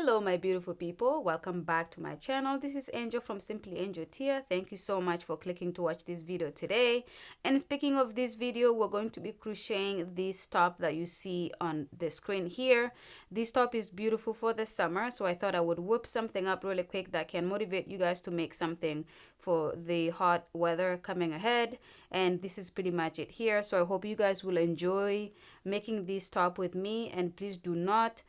Hello my beautiful people, welcome back to my channel. This is Angel from Simply Angel Tiah. Thank you so much for clicking to watch this video today. And speaking of this video, we're going to be crocheting this top that you see on the screen here. This top is beautiful for the summer, so I thought I would whip something up really quick that can motivate you guys to make something for the hot weather coming ahead. And this is pretty much it here, so I hope you guys will enjoy making this top with me. And please do not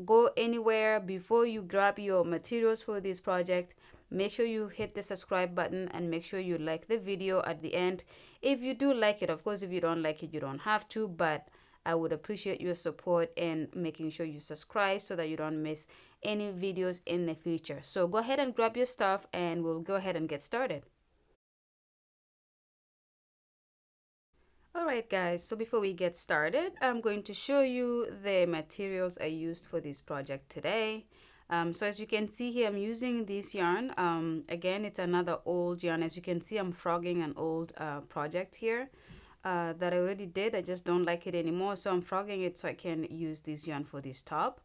go anywhere before you grab your materials for this project. Make sure you hit the subscribe button and make sure you like the video at the end if you do like it. Of course, if you don't like it, you don't have to, but I would appreciate your support and making sure you subscribe so that you don't miss any videos in the future. So go ahead and grab your stuff and we'll go ahead and get started. Alright guys, so before we get started, I'm going to show you the materials I used for this project today. So as you can see here, I'm using this yarn. Again, it's another old yarn. As you can see, I'm frogging an old project here that I already did. I just don't like it anymore, so I'm frogging it so I can use this yarn for this top.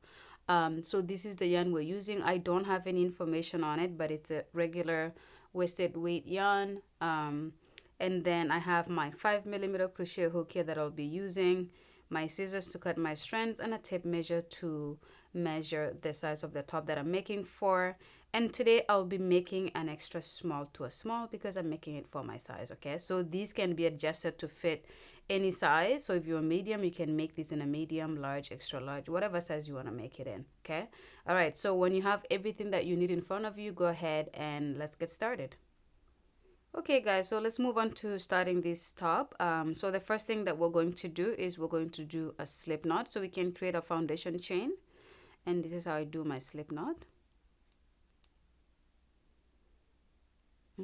So this is the yarn we're using. I don't have any information on it, but it's a regular worsted weight yarn. And then I have my 5mm crochet hook here that I'll be using, my scissors to cut my strands, and a tape measure to measure the size of the top that I'm making for. And today I'll be making an extra small to a small because I'm making it for my size. Okay, so these can be adjusted to fit any size. So if you're a medium, you can make this in a medium, large, extra large, whatever size you want to make it in. Okay, all right, so when you have everything that you need in front of you, go ahead and let's get started. Okay guys, so let's move on to starting this top. So the first thing that we're going to do is we're going to do a slip knot so we can create a foundation chain. And this is how I do my slip knot.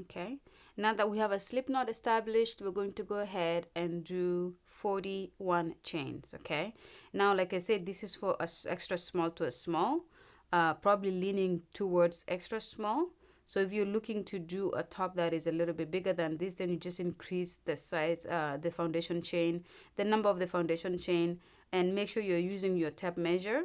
Okay, now that we have a slip knot established, we're going to go ahead and do 41 chains. Okay, now like I said, this is for a extra small to a small, probably leaning towards extra small. So if you're looking to do a top that is a little bit bigger than this, then you just increase the size, the foundation chain, the number of the foundation chain, and make sure you're using your tape measure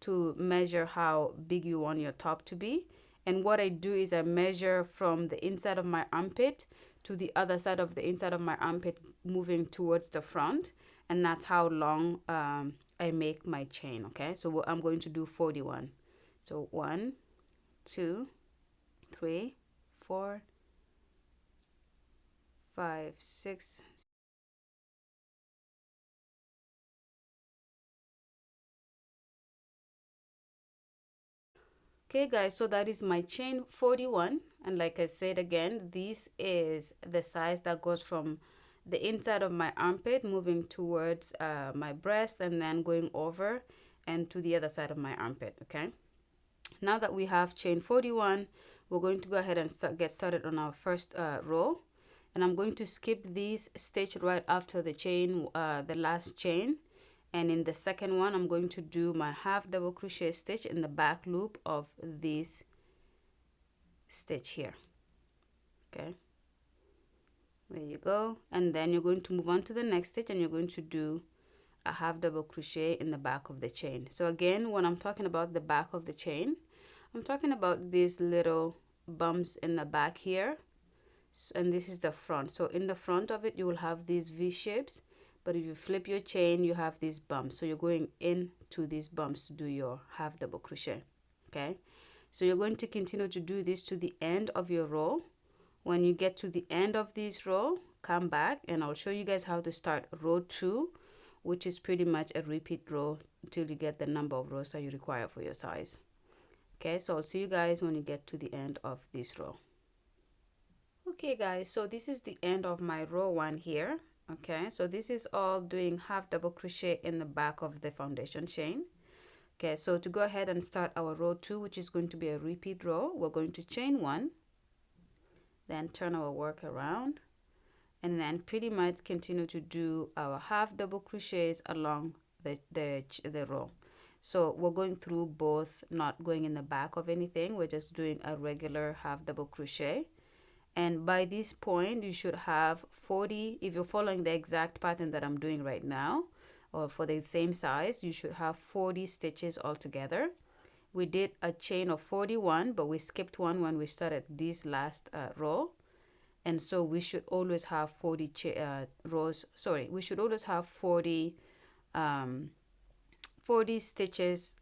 to measure how big you want your top to be. And what I do is I measure from the inside of my armpit to the other side of the inside of my armpit, moving towards the front, and that's how long I make my chain. Okay, so I'm going to do 41. So 1, 2, 3, 4, 5, 6. Okay guys, so that is my chain 41, and like I said again, this is the size that goes from the inside of my armpit moving towards my breast and then going over and to the other side of my armpit. Okay, now that we have chain 41, we're going to go ahead and get started on our first row, and I'm going to skip this stitch right after the chain, the last chain. And in the second one, I'm going to do my half double crochet stitch in the back loop of this stitch here. Okay, there you go. And then you're going to move on to the next stitch and you're going to do a half double crochet in the back of the chain. So again, when I'm talking about the back of the chain, I'm talking about these little bumps in the back here, and this is the front. So in the front of it, you will have these V shapes, but if you flip your chain, you have these bumps. So you're going into these bumps to do your half double crochet. Okay, so you're going to continue to do this to the end of your row. When you get to the end of this row, come back and I'll show you guys how to start row 2, which is pretty much a repeat row until you get the number of rows that you require for your size. Okay, so I'll see you guys when you get to the end of this row. Okay guys, so this is the end of my row 1 here. Okay, so this is all doing half double crochet in the back of the foundation chain. Okay, so to go ahead and start our row 2, which is going to be a repeat row, we're going to chain 1, then turn our work around, and then pretty much continue to do our half double crochets along the row. So we're going through both, not going in the back of anything, we're just doing a regular half double crochet. And by this point, you should have 40, if you're following the exact pattern that I'm doing right now, or for the same size, you should have 40 stitches altogether. we did a chain of 41, but we skipped one when we started this last row. And so we should always have 40 rows, sorry, we should always have 40 stitches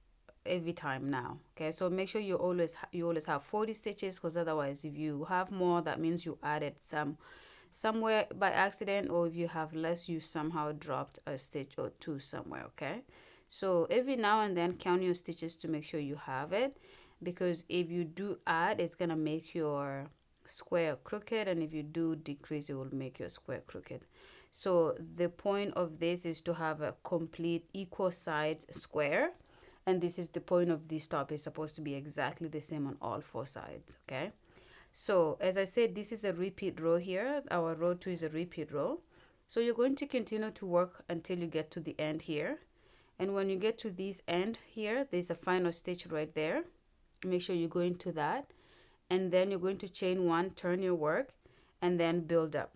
every time now. Okay, so make sure you always have 40 stitches, because otherwise if you have more, that means you added somewhere by accident, or if you have less, you somehow dropped a stitch or two somewhere. Okay, so every now and then count your stitches to make sure you have it, because if you do add, it's gonna make your square crooked, and if you do decrease, it will make your square crooked. So the point of this is to have a complete equal sides square, and this is the point of this top. Is supposed to be exactly the same on all four sides. Okay, so as I said, this is a repeat row here. Our row 2 is a repeat row, so you're going to continue to work until you get to the end here. And when you get to this end here, there's a final stitch right there. Make sure you go into that, and then you're going to chain 1, turn your work, and then build up.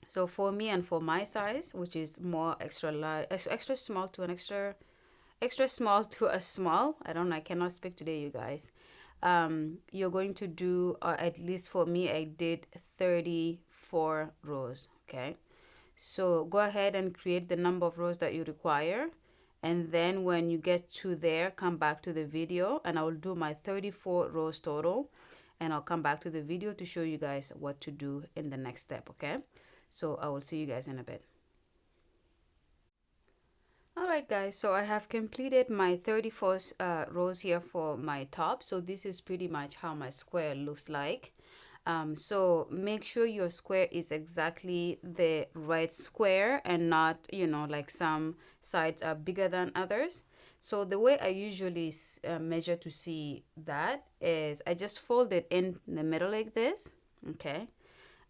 So for me and for my size, which is more extra large, extra small to an extra small to a small, I don't know, I cannot speak today, you guys. You're going to do, at least for me, I did 34 rows. Okay, so go ahead and create the number of rows that you require, and then when you get to there, come back to the video, and I will do my 34 rows total, and I'll come back to the video to show you guys what to do in the next step. Okay, so I will see you guys in a bit. Alright guys, so I have completed my 34 rows here for my top. So this is pretty much how my square looks like. So make sure your square is exactly the right square, and not, you know, like some sides are bigger than others. So the way I usually measure to see that is I just fold it in the middle like this. Okay,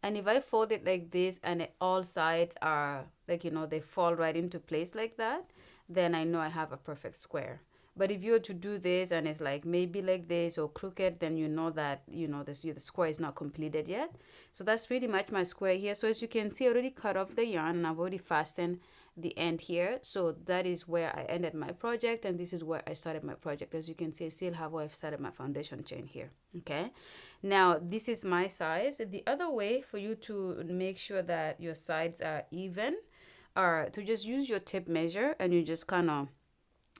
and if I fold it like this and all sides are like, you know, they fall right into place like that, then I know I have a perfect square. But if you were to do this and it's like maybe like this or crooked, then you know that, you know, the square is not completed yet. So that's pretty much my square here. So as you can see, I already cut off the yarn and I've already fastened the end here. So that is where I ended my project, and this is where I started my project. As you can see, I still have where I've started my foundation chain here. Okay, now this is my size. The other way for you to make sure that your sides are even are to just use your tape measure, and you just kind of,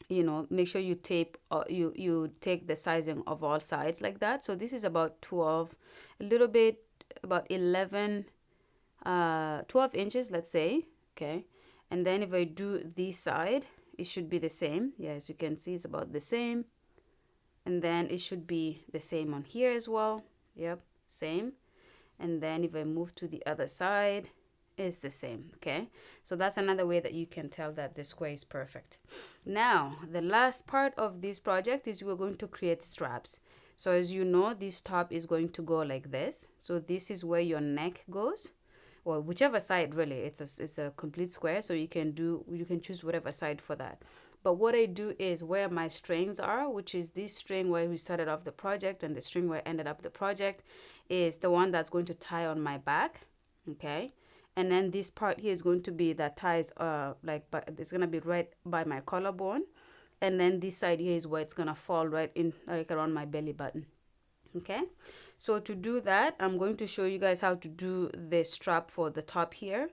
you know, make sure you tape, you take the sizing of all sides like that. So this is about 12, a little bit about 11 12 inches, let's say. Okay, and then if I do this side, it should be the same. Yeah, as you can see, it's about the same, and then it should be the same on here as well. Yep, same. And then if I move to the other side, is the same. Okay, so that's another way that you can tell that the square is perfect. Now the last part of this project is we're going to create straps. So as you know, this top is going to go like this. So this is where your neck goes, or whichever side really. It's a complete square, so you can choose whatever side for that. But what I do is where my strings are, which is this string where we started off the project and the string where I ended up the project, is the one that's going to tie on my back. Okay, and then this part here is going to be that ties it's gonna be right by my collarbone, and then this side here is where it's gonna fall right in, like around my belly button. Okay, so to do that, I'm going to show you guys how to do the strap for the top here.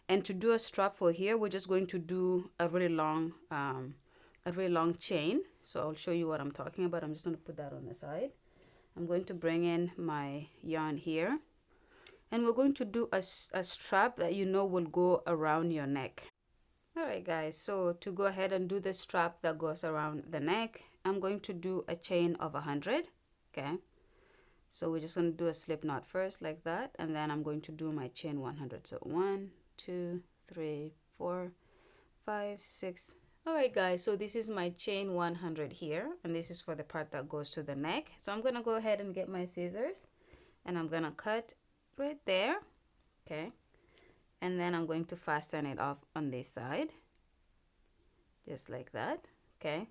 And to do a strap for here, we're just going to do a really long chain. So I'll show you what I'm talking about. I'm just going to put that on the side. I'm going to bring in my yarn here, and we're going to do a strap that you know will go around your neck. Alright guys, so to go ahead and do the strap that goes around the neck, I'm going to do a chain of 100. Okay, so we're just going to do a slip knot first like that, and then I'm going to do my chain 100. So 1, 2, 3, 4, 5, 6. Alright guys, so this is my chain 100 here, and this is for the part that goes to the neck. So I'm going to go ahead and get my scissors, and I'm going to cut right there. Okay, and then I'm going to fasten it off on this side, just like that. Okay,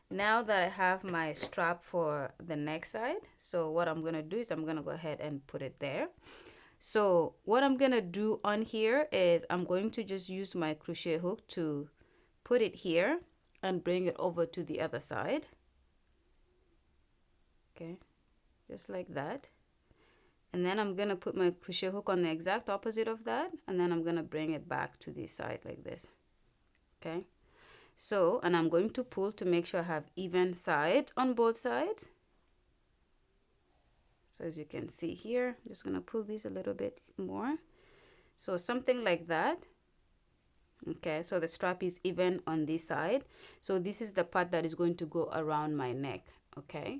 now that I have my strap for the neck side, so what I'm going to do is I'm going to go ahead and put it there. So what I'm going to do on here is I'm going to just use my crochet hook to put it here and bring it over to the other side. Okay, just like that. And then I'm gonna put my crochet hook on the exact opposite of that, and then I'm gonna bring it back to the side like this. Okay, so, and I'm going to pull to make sure I have even sides on both sides. So as you can see here, I'm just gonna pull these a little bit more. So something like that. Okay, so the strap is even on this side. So this is the part that is going to go around my neck. Okay,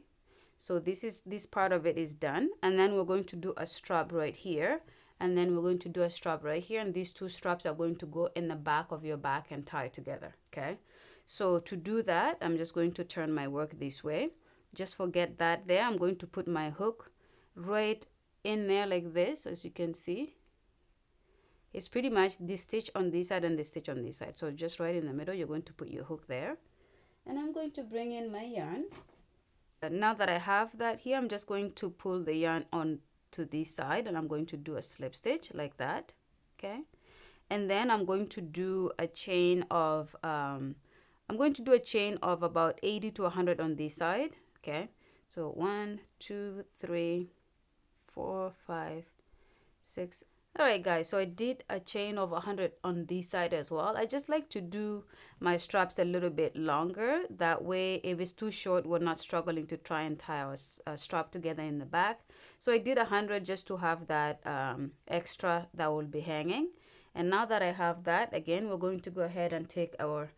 so this part of it is done, and then we're going to do a strap right here, and then we're going to do a strap right here, and these two straps are going to go in the back of your back and tie together. Okay, so to do that, I'm just going to turn my work this way. Just forget that there. I'm going to put my hook right in there like this. As you can see, it's pretty much this stitch on this side and the stitch on this side. So just right in the middle, you're going to put your hook there, and I'm going to bring in my yarn. Now that I have that here, I'm just going to pull the yarn on to this side, and I'm going to do a slip stitch like that. Okay, and then I'm going to do a chain of about 80 to 100 on this side. Okay, so 1 2 3 4 5 6. All right guys, so I did a chain of 100 on this side as well. I just like to do my straps a little bit longer, that way if it's too short, we're not struggling to try and tie our strap together in the back. So I did 100 just to have that extra that will be hanging. And now that I have that, again, we're going to go ahead and take our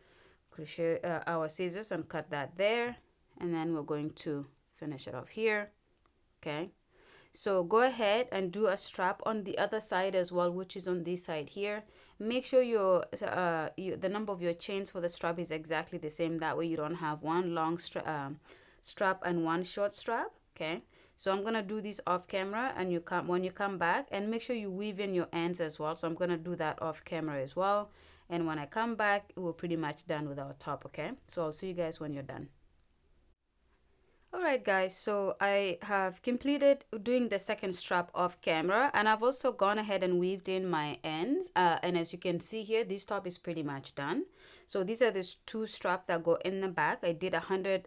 crochet our scissors and cut that there, and then we're going to finish it off here. Okay, so go ahead and do a strap on the other side as well, which is on this side here. Make sure the number of your chains for the strap is exactly the same, that way you don't have one long strap and one short strap. Okay, so I'm gonna do this off camera, and when you come back, and make sure you weave in your ends as well. So I'm gonna do that off camera as well, and when I come back, we're pretty much done with our top. Okay, so I'll see you guys when you're done. Alright guys, so I have completed doing the second strap off camera, and I've also gone ahead and weaved in my ends, and as you can see here, this top is pretty much done. So these are the two straps that go in the back. I did 100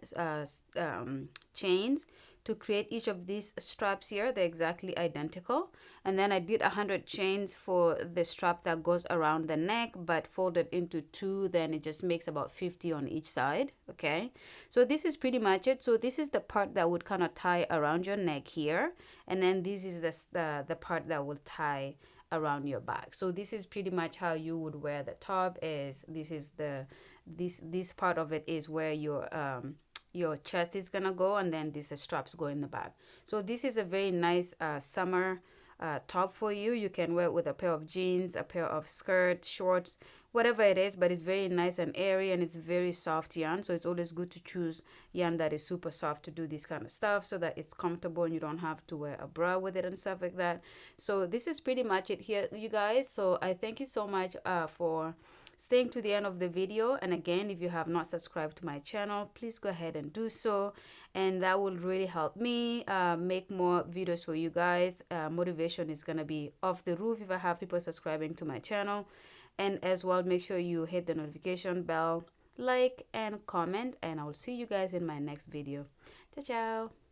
chains to create each of these straps here. They're exactly identical, and then I did 100 chains for the strap that goes around the neck but folded into two, then it just makes about 50 on each side. Okay, so this is pretty much it. So this is the part that would kind of tie around your neck here, and then this is the part that will tie around your back. So this is pretty much how you would wear the top. Is this is this part of it is where your chest is gonna go, and then the straps go in the back. So this is a very nice summer top for you. You can wear it with a pair of jeans, a pair of skirts, shorts, whatever it is, but it's very nice and airy, and it's very soft yarn. So it's always good to choose yarn that is super soft to do this kind of stuff, so that it's comfortable and you don't have to wear a bra with it and stuff like that. So this is pretty much it here, you guys. So I thank you so much for staying to the end of the video. And again, if you have not subscribed to my channel, please go ahead and do so, and that will really help me make more videos for you guys. Motivation is gonna be off the roof if I have people subscribing to my channel. And as well, make sure you hit the notification bell, like and comment, and I will see you guys in my next video. Ciao ciao.